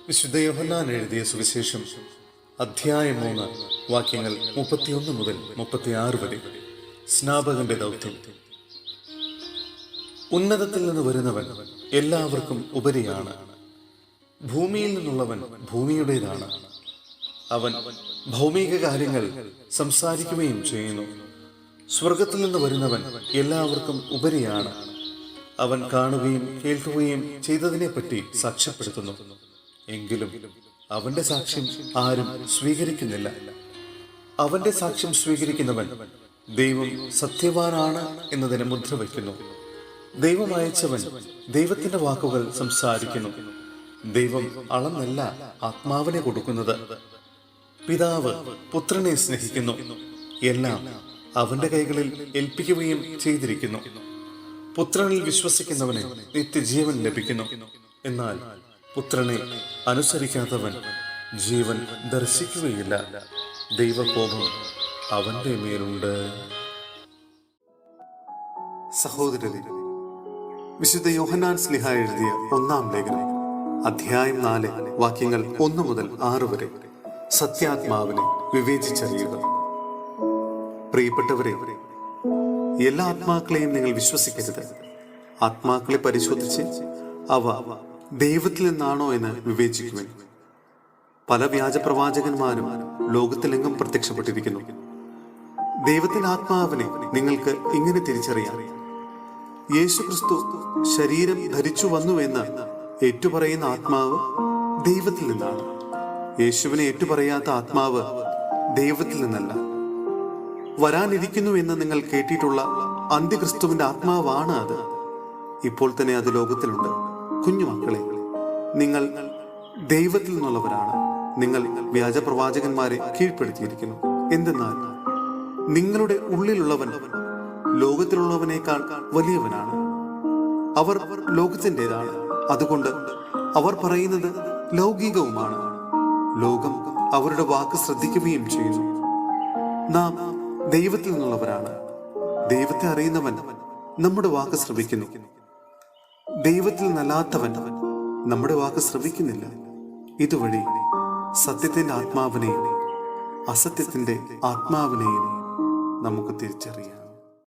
വിശുദ്ധ യോഹന്നാൻ എഴുതിയ സുവിശേഷം അധ്യായം 3 വാക്യങ്ങൾ 31 മുതൽ 36 വരെ. സ്നാപകന്റെ ദൗത്യം. ഉന്നതത്തിൽ നിന്ന് വരുന്നവൻ എല്ലാവർക്കും ഉപരിയാണ്. ഭൂമിയിൽ നിന്നുള്ളവൻ ഭൂമിയുടേതാണ്. അവൻ ഭൗമിക കാര്യങ്ങൾ സംസാരിക്കുകയും ചെയ്യുന്നു. സ്വർഗത്തിൽ നിന്ന് വരുന്നവൻ എല്ലാവർക്കും ഉപരിയാണ്. അവൻ കാണുകയും കേൾക്കുകയും ചെയ്തതിനെപ്പറ്റി സാക്ഷ്യപ്പെടുത്തുന്നു. എങ്കിലും അവന്റെ സാക്ഷ്യം ആരും സ്വീകരിക്കുന്നില്ല. അവന്റെ സാക്ഷ്യം സ്വീകരിക്കുന്നവൻ ദൈവം സത്യവാനാണ് എന്നതിനെ മുദ്ര വയ്ക്കുന്നു. ദൈവം അയച്ചവൻ ദൈവത്തിന്റെ വാക്കുകൾ സംസാരിക്കുന്നു. ദൈവം അളന്നല്ല ആത്മാവിനെ കൊടുക്കുന്നത്. പിതാവ് പുത്രനെ സ്നേഹിക്കുന്നു. എല്ലാം അവന്റെ കൈകളിൽ ഏൽപ്പിക്കുകയും ചെയ്തിരിക്കുന്നു. പുത്രനിൽ വിശ്വസിക്കുന്നവന് നിത്യജീവൻ ലഭിക്കുന്നു. എന്നാൽ പുത്രനെ അനുസരിക്കാത്തവൻ ജീവൻ ദർശിക്കുകയില്ല. ദൈവകോപം അവന്റെ മേലുണ്ട്. സഹോദരരെ, വിശുദ്ധ യോഹന്നാൻ ശ്ലീഹ എഴുതിയ 1-ാം ലേഖനം അധ്യായം 4 വാക്യങ്ങൾ 1 മുതൽ 6 വരെ. സത്യാത്മാവിനെ വിവേചിച്ചറിയുക. പ്രിയപ്പെട്ടവരെ, എല്ലാ ആത്മാക്കളെയും നിങ്ങൾ വിശ്വസിക്കരുത്. ആത്മാക്കളെ പരിശോധിച്ച് അവ ദൈവത്തിൽ നിന്നാണോ എന്ന് വിവേചിക്കുവാൻ. പല വ്യാജ പ്രവാചകന്മാരും ലോകത്തിലെങ്ങും പ്രത്യക്ഷപ്പെട്ടിരിക്കുന്നു. ദൈവത്തിന്റെ ആത്മാവിനെ നിങ്ങൾക്ക് ഇങ്ങനെ തിരിച്ചറിയാം. യേശുക്രിസ്തു ശരീരം ധരിച്ചു വന്നുവെന്ന് ഏറ്റുപറയുന്ന ആത്മാവ് ദൈവത്തിൽ നിന്നാണ്. യേശുവിനെ ഏറ്റുപറയാത്ത ആത്മാവ് ദൈവത്തിൽ നിന്നല്ല. വരാനിരിക്കുന്നു എന്ന് നിങ്ങൾ കേട്ടിട്ടുള്ള അന്ത്യക്രിസ്തുവിന്റെ ആത്മാവാണ് അത്. ഇപ്പോൾ തന്നെ അത് ലോകത്തിലുണ്ട്. കുഞ്ഞുമക്കളെ, നിങ്ങൾ ദൈവത്തിൽ നിന്നുള്ളവരാണ്. നിങ്ങൾ വ്യാജ പ്രവാചകന്മാരെ കീഴ്പ്പെടുത്തിയിരിക്കുന്നു. എന്തെന്നാൽ നിങ്ങളുടെ ഉള്ളിലുള്ളവൻ ലോകത്തിലുള്ളവനേക്കാൾ വലിയവനാണ്. അവർ ലോകത്തിൻ്റെതാണ്. അതുകൊണ്ട് അവർ പറയുന്നത് ലൗകികവുമാണ്. ലോകം അവരുടെ വാക്ക് ശ്രദ്ധിക്കുകയും ചെയ്യുന്നു. നാം ദൈവത്തിൽ നിന്നുള്ളവരാണ്. ദൈവത്തെ അറിയുന്നവൻ നമ്മുടെ വാക്ക് ശ്രവിക്കുന്നു. ദൈവത്തിൽ നിന്നല്ലാത്തവൻ നമ്മുടെ വാക്ക് ശ്രവിക്കുന്നില്ല. ഇതുവഴി സത്യത്തിന്റെ ആത്മാവിനെയും അസത്യത്തിന്റെ ആത്മാവിനെയും നമുക്ക് തിരിച്ചറിയാം.